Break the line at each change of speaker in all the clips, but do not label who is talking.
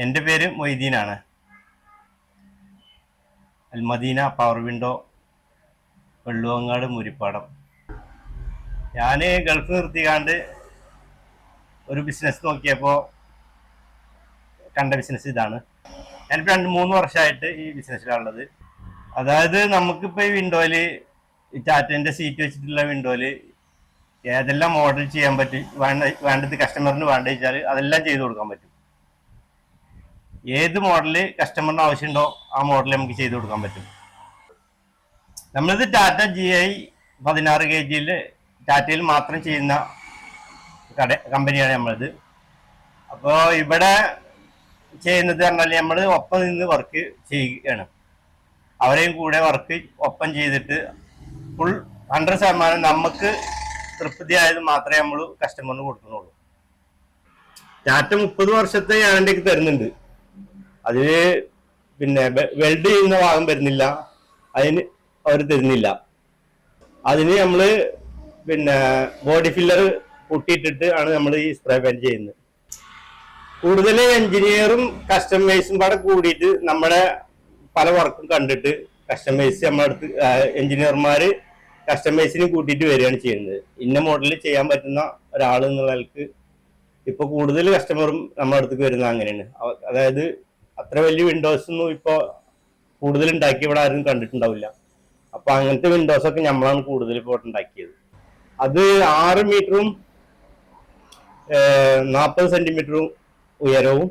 എൻ്റെ പേര് മൊയ്തീനാണ്. Almadina power window, Velluvangad, Murippadam. ഞാൻ ഗൾഫ് നിർത്തിക്കാണ്ട് ഒരു ബിസിനസ് നോക്കിയപ്പോൾ കണ്ട ബിസിനസ് ഇതാണ്. ഞാനിപ്പോൾ 2-3 വർഷമായിട്ട് ഈ ബിസിനസ്സിലാണുള്ളത്. അതായത് നമുക്കിപ്പോൾ ഈ വിൻഡോയിൽ, ഈ ടാറ്റേൻ്റെ സീറ്റ് വെച്ചിട്ടുള്ള വിൻഡോയിൽ ഏതെല്ലാം മോഡൽ ചെയ്യാൻ പറ്റും, വേണ്ടത് കസ്റ്റമറിന് വേണ്ട വെച്ചാൽ അതെല്ലാം ചെയ്തു കൊടുക്കാൻ പറ്റും. ഏത് മോഡല് കസ്റ്റമറിന് ആവശ്യമുണ്ടോ ആ മോഡൽ നമുക്ക് ചെയ്തു കൊടുക്കാൻ പറ്റും. നമ്മളിത് ടാറ്റ GI 16 kg ടാറ്റയിൽ മാത്രം ചെയ്യുന്ന കമ്പനിയാണ് നമ്മളത്. അപ്പോൾ ഇവിടെ ചെയ്യുന്നത് പറഞ്ഞാൽ നമ്മൾ ഒപ്പം നിന്ന് വർക്ക് ചെയ്യുകയാണ്. അവരെയും കൂടെ വർക്ക് ഒപ്പം ചെയ്തിട്ട് ഫുൾ 100% നമുക്ക് തൃപ്തിയായത് മാത്രമേ നമ്മൾ കസ്റ്റമറിന് കൊടുക്കുന്നുള്ളൂ. ടാറ്റ 30 വർഷത്തെ ഗ്യാരണ്ടിക്ക് തരുന്നുണ്ട്. അതിന് പിന്നെ വെൽഡ് ചെയ്യുന്ന ഭാഗം വരുന്നില്ല, അതിന് അവർ തരുന്നില്ല. അതിന് നമ്മൾ പിന്നെ ബോഡി ഫില്ലർ പൊട്ടിയിട്ടിട്ട് ആണ് നമ്മൾ ഈ സ്പ്രേ പെയിന്റ് ചെയ്യുന്നത്. കൂടുതൽ എഞ്ചിനീയറും കസ്റ്റമൈസും കൂടെ കൂടിയിട്ട് നമ്മുടെ പല വർക്കും കണ്ടിട്ട് കസ്റ്റമൈസ് നമ്മുടെ അടുത്ത് എഞ്ചിനീയർമാർ കസ്റ്റമൈസിന് കൂട്ടിയിട്ട് വരികയാണ് ചെയ്യുന്നത്. ഇന്ന മോഡലിൽ ചെയ്യാൻ പറ്റുന്ന ഒരാൾ എന്നുള്ള നിലക്ക് ഇപ്പോൾ കൂടുതൽ കസ്റ്റമറും നമ്മുടെ അടുത്തേക്ക് വരുന്നത് അങ്ങനെയാണ്. അതായത് അത്ര വലിയ വിൻഡോസ് ഒന്നും ഇപ്പോൾ കൂടുതൽ ഉണ്ടാക്കി ഇവിടെ ആരും കണ്ടിട്ടുണ്ടാവില്ല. അപ്പൊ അങ്ങനത്തെ വിൻഡോസ് ഒക്കെ നമ്മളാണ് കൂടുതൽ ഇപ്പോൾ ഉണ്ടാക്കിയത്. അത് 6 മീറ്ററും 40 സെന്റിമീറ്ററും ഉയരവും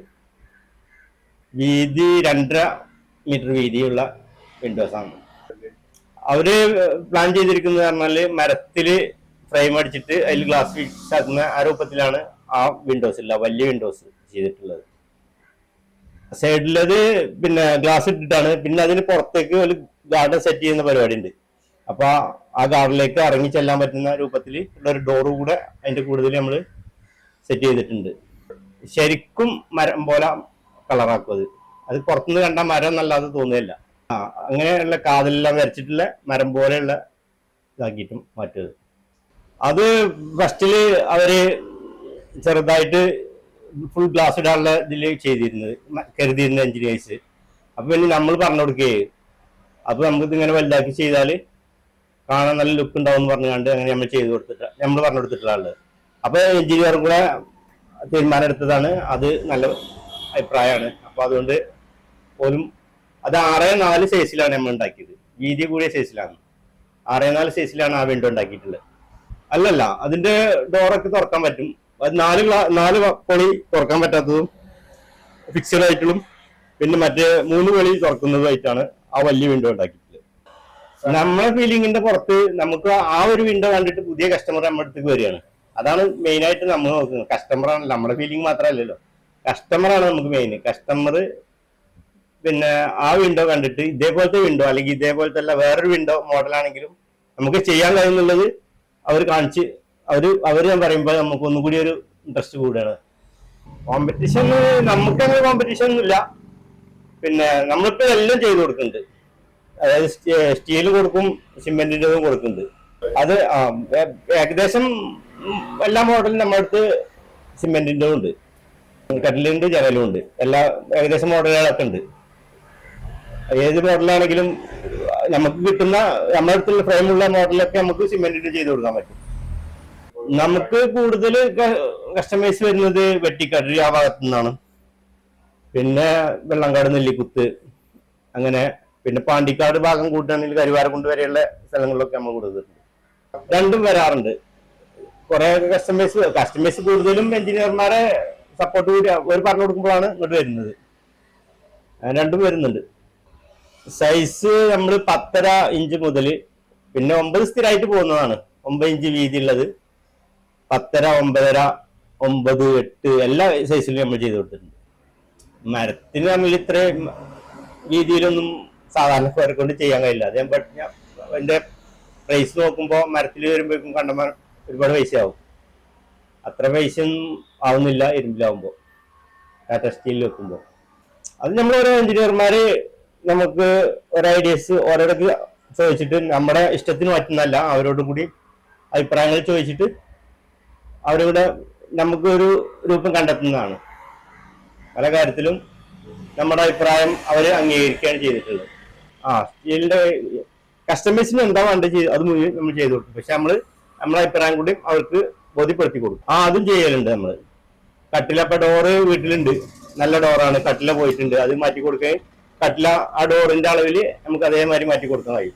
വീതി 2.5 മീറ്റർ വീതിയുള്ള വിൻഡോസ് ആണ്. അവര് പ്ലാൻ ചെയ്തിരിക്കുന്നത് പറഞ്ഞാല് മരത്തില് ഫ്രെയിം അടിച്ചിട്ട് അതിൽ ഗ്ലാസ് ഫിക്സ് ആക്കുന്ന ആ രൂപത്തിലാണ് ആ വിൻഡോസ് ഇല്ല വലിയ വിൻഡോസ് ചെയ്തിട്ടുള്ളത്. സൈഡിലത് പിന്നെ ഗ്ലാസ് ഇട്ടിട്ടാണ്. പിന്നെ അതിന് പുറത്തേക്ക് ഒരു ഗാർഡൻ സെറ്റ് ചെയ്യുന്ന പരിപാടി ഉണ്ട്. അപ്പൊ ആ ഗാർഡനിലേക്ക് ഇറങ്ങി ചെല്ലാൻ പറ്റുന്ന രൂപത്തിൽ ഉള്ള ഒരു ഡോറ് കൂടെ അതിന്റെ കൂടുതൽ നമ്മൾ സെറ്റ് ചെയ്തിട്ടുണ്ട്. ശരിക്കും മരം പോലെ കളറാക്കും. അത് പുറത്തുനിന്ന് കണ്ട മരം എന്നല്ലാതെ തോന്നുകയില്ല. അങ്ങനെയുള്ള കാതിലെല്ലാം വരച്ചിട്ടുള്ള മരം പോലെയുള്ള ഇതാക്കിയിട്ടും മാറ്റത്. അത് ഫസ്റ്റില് അവര് ചെറുതായിട്ട് ഫുൾ ഗ്ലാസ് ഇടാനുള്ള ഇതിൽ ചെയ്തിരുന്നത് കരുതിയിരുന്ന എഞ്ചിനീയേഴ്സ്. അപ്പൊ പിന്നെ നമ്മൾ പറഞ്ഞു കൊടുക്കുകയെ അപ്പൊ നമുക്കിത് ഇങ്ങനെ വലുതാക്കി ചെയ്താൽ കാണാൻ നല്ല ലുക്ക് ഉണ്ടാവും എന്ന് പറഞ്ഞുകൊണ്ട് അങ്ങനെ നമ്മൾ പറഞ്ഞു കൊടുത്തിട്ടുള്ള ആള്. അപ്പൊ എഞ്ചിനീയറും കൂടെ തീരുമാനം എടുത്തതാണ്. അത് നല്ല അഭിപ്രായമാണ്. അപ്പൊ അതുകൊണ്ട് പോലും അത് 6:4 സൈസിലാണ് നമ്മൾ ഉണ്ടാക്കിയത്. വീതി കൂടിയ സൈസിലാണ് 6:4 സൈസിലാണ് ആ വിൻഡോ ഉണ്ടാക്കിയിട്ടുള്ളത്. അല്ലല്ല, അതിന്റെ ഡോറൊക്കെ തുറക്കാൻ പറ്റും. അത് 4 പൊളി തുറക്കാൻ പറ്റാത്തതും ഫിക്സഡ് ആയിട്ടും പിന്നെ മറ്റേ 3 പൊളി തുറക്കുന്നതുമായിട്ടാണ് ആ വലിയ വിൻഡോ ഉണ്ടാക്കിയിട്ടുള്ളത്. നമ്മളെ ഫീലിംഗിന്റെ പുറത്ത് നമുക്ക് ആ ഒരു വിൻഡോ കണ്ടിട്ട് പുതിയ കസ്റ്റമർ നമ്മുടെ അടുത്തേക്ക് വരികയാണ്. അതാണ് മെയിൻ ആയിട്ട് നമ്മൾ നോക്കുന്നത്. കസ്റ്റമറാണ്, നമ്മുടെ ഫീലിംഗ് മാത്രമല്ലല്ലോ, കസ്റ്റമറാണ് നമുക്ക് മെയിൻ. കസ്റ്റമർ പിന്നെ ആ വിൻഡോ കണ്ടിട്ട് ഇതേപോലത്തെ വിൻഡോ അല്ലെങ്കിൽ ഇതേപോലത്തെ അല്ല വേറൊരു വിൻഡോ മോഡലാണെങ്കിലും നമുക്ക് ചെയ്യാൻ കഴിയുന്നുള്ളത് അവർ കാണിച്ച് അവര് ഞാൻ പറയുമ്പോൾ നമുക്ക് ഒന്നുകൂടി ഒരു ഇൻട്രസ്റ്റ് കൂടുകയാണ്. കോമ്പറ്റീഷൻ നമുക്കങ്ങനെ കോമ്പറ്റീഷൻ ഒന്നുമില്ല. പിന്നെ നമ്മളിപ്പോ എല്ലാം ചെയ്തു കൊടുക്കുന്നുണ്ട്. അതായത് സ്റ്റീൽ കൊടുക്കും, സിമെന്റിൻ്റെതും കൊടുക്കുന്നുണ്ട്. അത് ഏകദേശം എല്ലാ മോഡലും നമ്മുടെ അടുത്ത് സിമെന്റിൻ്റെതും ഉണ്ട്, കട്ടിലുണ്ട്, ജനലും ഉണ്ട്. എല്ലാ ഏകദേശം മോഡലുകളൊക്കെ ഉണ്ട്. ഏത് മോഡലാണെങ്കിലും നമുക്ക് കിട്ടുന്ന നമ്മുടെ അടുത്തുള്ള ഫ്രെയിമുള്ള മോഡലൊക്കെ നമുക്ക് സിമെന്റിന്റെ ചെയ്ത് കൊടുക്കാൻ പറ്റും. നമുക്ക് കൂടുതൽ കസ്റ്റമൈസ് വരുന്നത് വെട്ടിക്കാട് ആ ഭാഗത്തു നിന്നാണ്. പിന്നെ വെള്ളങ്കാട്, നെല്ലിക്കുത്ത്, അങ്ങനെ പിന്നെ പാണ്ടിക്കാട് ഭാഗം കൂട്ടുകയാണെങ്കിൽ കരുവാരക്കുണ്ട് വരെയുള്ള സ്ഥലങ്ങളിലൊക്കെ നമ്മൾ കൊടുത്തിട്ടുണ്ട്. രണ്ടും വരാറുണ്ട്. കുറെ കസ്റ്റമൈസ് കൂടുതലും എഞ്ചിനീയർമാരെ സപ്പോർട്ട് കൂടി അവർ പറഞ്ഞു കൊടുക്കുമ്പോഴാണ് ഇങ്ങോട്ട് വരുന്നത്. രണ്ടും വരുന്നുണ്ട്. സൈസ് നമ്മൾ 10.5 ഇഞ്ച് മുതൽ പിന്നെ 9 സ്ഥിരമായിട്ട് പോകുന്നതാണ്. 9 ഇഞ്ച് വീതി ഉള്ളത്, 10.5, 9.5, 9, 8 എല്ലാ സൈസിലും നമ്മൾ ചെയ്ത് കൊടുത്തിട്ടുണ്ട്. മരത്തിന് നമ്മൾ ഇത്ര രീതിയിലൊന്നും സാധാരണക്കാരെ കൊണ്ട് ചെയ്യാൻ കഴിയില്ല. അതേ എന്റെ പ്രൈസ് നോക്കുമ്പോൾ മരത്തിൽ വരുമ്പോഴേക്കും കണ്ടമാർ ഒരുപാട് പൈസയാവും. അത്ര പൈസയൊന്നും ആവുന്നില്ല ഇരുമ്പിലാവുമ്പോൾ, ടാറ്റ സ്റ്റീലിൽ വെക്കുമ്പോൾ. അത് നമ്മൾ ഓരോ എഞ്ചിനീയർമാര് നമുക്ക് ഓരോ ഐഡിയസ് ഓരോടൊക്കെ ചോദിച്ചിട്ട് നമ്മുടെ ഇഷ്ടത്തിന് പറ്റുന്നല്ല, അവരോടും കൂടി അഭിപ്രായങ്ങൾ ചോദിച്ചിട്ട് അവരുടെ നമുക്ക് ഒരു രൂപം കണ്ടെത്തുന്നതാണ്. പല കാര്യത്തിലും നമ്മുടെ അഭിപ്രായം അവർ അംഗീകരിക്കുകയാണ് ചെയ്തിട്ടുള്ളത്. സ്റ്റീലിന്റെ കസ്റ്റമേഴ്സിന് എന്താ വേണ്ടത് അത് മുഴുവൻ നമ്മൾ ചെയ്തു കൊടുക്കും. പക്ഷെ നമ്മളെ അഭിപ്രായം കൂടി അവർക്ക് ബോധ്യപ്പെടുത്തി കൊടുക്കും. അതും ചെയ്യലുണ്ട് നമ്മൾ. കട്ടിലപ്പ ഡോറ് വീട്ടിലുണ്ട്, നല്ല ഡോറാണ്, കട്ടില പോയിട്ടുണ്ട്, അത് മാറ്റി കൊടുക്കുകയും കട്ടില ആ ഡോറിന്റെ അളവിൽ നമുക്ക് അതേമാതിരി മാറ്റി കൊടുക്കാൻ കഴിയും.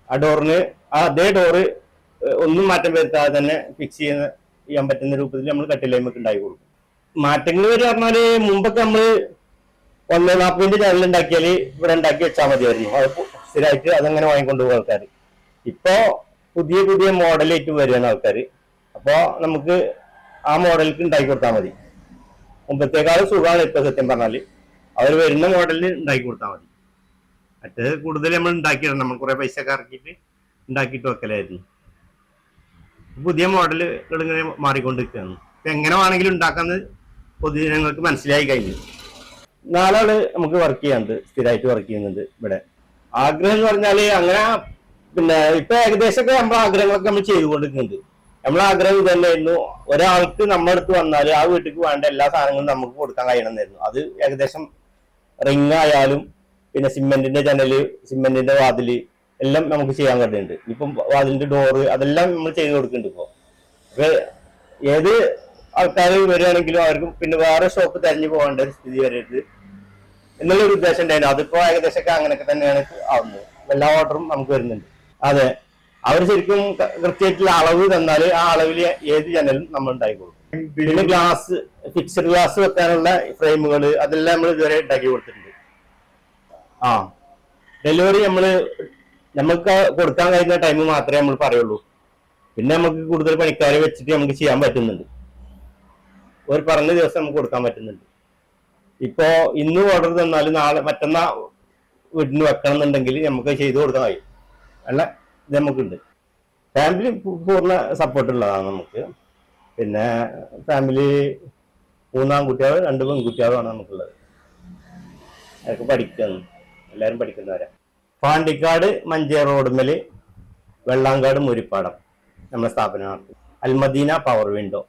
ആ ഡോറിന് അതേ ഡോറ് ഒന്നും മാറ്റം വരുത്താതെ തന്നെ ഫിക്സ് ചെയ്യാൻ പറ്റുന്ന രൂപത്തിൽ നമ്മൾ കട്ടിലേക്ക് ഉണ്ടാക്കി കൊടുക്കും. മാറ്റങ്ങൾ വരെ പറഞ്ഞാല് മുമ്പൊക്കെ നമ്മള് 140 ചാനൽ ഉണ്ടാക്കിയാൽ ഇവിടെ ഉണ്ടാക്കി വെച്ചാൽ മതിയായിരുന്നു. അത് സ്ഥിരമായിട്ട് അതങ്ങനെ വാങ്ങിക്കൊണ്ടുപോകും ആൾക്കാർ. ഇപ്പോ പുതിയ പുതിയ മോഡലായിട്ട് വരികയാണ് ആൾക്കാർ. അപ്പോ നമുക്ക് ആ മോഡലിക്ക് ഉണ്ടാക്കി കൊടുത്താൽ മതി. മുമ്പത്തേക്കാളും സുഖമാണ് ഇപ്പൊ സത്യം പറഞ്ഞാല്. അവർ വരുന്ന മോഡലിന് ഉണ്ടാക്കി കൊടുത്താൽ മതി. മറ്റേ കൂടുതൽ നമ്മൾ ഉണ്ടാക്കിയിടണം, നമ്മൾ കുറെ പൈസ ഒക്കെ ഇറക്കിയിട്ട് ഉണ്ടാക്കിയിട്ട് വെക്കലായിരുന്നു. പുതിയ മോഡലുകൾ ഇങ്ങനെ മാറിക്കൊണ്ടിരിക്കുകയാണ്. ഇപ്പൊ എങ്ങനെ വേണമെങ്കിലും ഉണ്ടാക്കാന്ന് പൊതുജനങ്ങൾക്ക് മനസ്സിലായി കഴിഞ്ഞു. 4 ആള് നമുക്ക് വർക്ക് ചെയ്യാനുണ്ട്, സ്ഥിരമായിട്ട് വർക്ക് ചെയ്യുന്നുണ്ട് ഇവിടെ. ആഗ്രഹം എന്ന് പറഞ്ഞാല് അങ്ങനെ പിന്നെ ഇപ്പൊ ഏകദേശമൊക്കെ നമ്മളെ ആഗ്രഹങ്ങളൊക്കെ നമ്മൾ ചെയ്തുകൊണ്ടിരിക്കുന്നുണ്ട്. നമ്മളെ ആഗ്രഹം ഇത് തന്നെയായിരുന്നു, ഒരാൾക്ക് നമ്മുടെ അടുത്ത് വന്നാൽ ആ വീട്ടിലേക്ക് വേണ്ട എല്ലാ സാധനങ്ങളും നമുക്ക് കൊടുക്കാൻ കഴിയണമെന്നായിരുന്നു. അത് ഏകദേശം റിങ് ആയാലും പിന്നെ സിമെന്റിന്റെ ജനല്, സിമെന്റിന്റെ വാതില് എല്ലാം നമുക്ക് ചെയ്യാൻ കഴിയുന്നുണ്ട്. ഇപ്പം വാതിലിന്റെ ഡോറ് അതെല്ലാം നമ്മൾ ചെയ്തു കൊടുക്കുന്നുണ്ട് ഇപ്പൊ. അപ്പൊ ഏത് ആൾക്കാർ വരികയാണെങ്കിലും അവർക്ക് പിന്നെ വേറെ ഷോപ്പ് തെരഞ്ഞു പോകേണ്ട ഒരു സ്ഥിതി വരരുത് എന്നുള്ളൊരു ഉദ്ദേശം ഉണ്ടായിരുന്നു. അതിപ്പോ ഏകദേശമൊക്കെ അങ്ങനെയൊക്കെ തന്നെയാണ് ആവുന്നത്. എല്ലാ ഓർഡറും നമുക്ക് വരുന്നുണ്ട്. അതെ, അവർ ശരിക്കും കൃത്യമായിട്ടുള്ള അളവ് തന്നാൽ ആ അളവിൽ ഏത് ജനലും നമ്മൾ ഉണ്ടാക്കി കൊടുക്കും. പിന്നെ ഗ്ലാസ്, ഫിക്സഡ് ഗ്ലാസ് വെക്കാനുള്ള ഫ്രെയിമുകൾ അതെല്ലാം നമ്മൾ ഇതുവരെ ഉണ്ടാക്കി കൊടുത്തിട്ടുണ്ട്. ഡെലിവറി നമുക്ക് കൊടുക്കാൻ കഴിയുന്ന ടൈം മാത്രമേ നമ്മൾ പറയുള്ളൂ. പിന്നെ നമുക്ക് കൂടുതൽ പണിക്കാരെ വെച്ചിട്ട് നമുക്ക് ചെയ്യാൻ പറ്റുന്നുണ്ട്. ഒരു പറഞ്ഞ ദിവസം നമുക്ക് കൊടുക്കാൻ പറ്റുന്നുണ്ട്. ഇപ്പോ ഇന്ന് ഓർഡർ തന്നാൽ നാളെ മറ്റന്നാ വീട്ടിന് വെക്കണം എന്നുണ്ടെങ്കിൽ നമുക്ക് ചെയ്തു കൊടുക്കാൻ കഴിയും. അല്ല, ഇത് നമുക്കുണ്ട്. ഫാമിലി പൂർണ്ണ സപ്പോർട്ടുള്ളതാണ് നമുക്ക്. പിന്നെ ഫാമിലി 3 ആൺകുട്ടികൾ 2 പെൺകുട്ടികളാണ് നമുക്കുള്ളത്. അതൊക്കെ പഠിക്കുന്നു, എല്ലാവരും പഠിക്കുന്നവരാ. പാണ്ടിക്കാട് മഞ്ചേർ റോഡുമേല് വെള്ളാങ്കാട് മുരിപ്പാടം നമ്മുടെ സ്ഥാപനമാണ്. Almadina power window.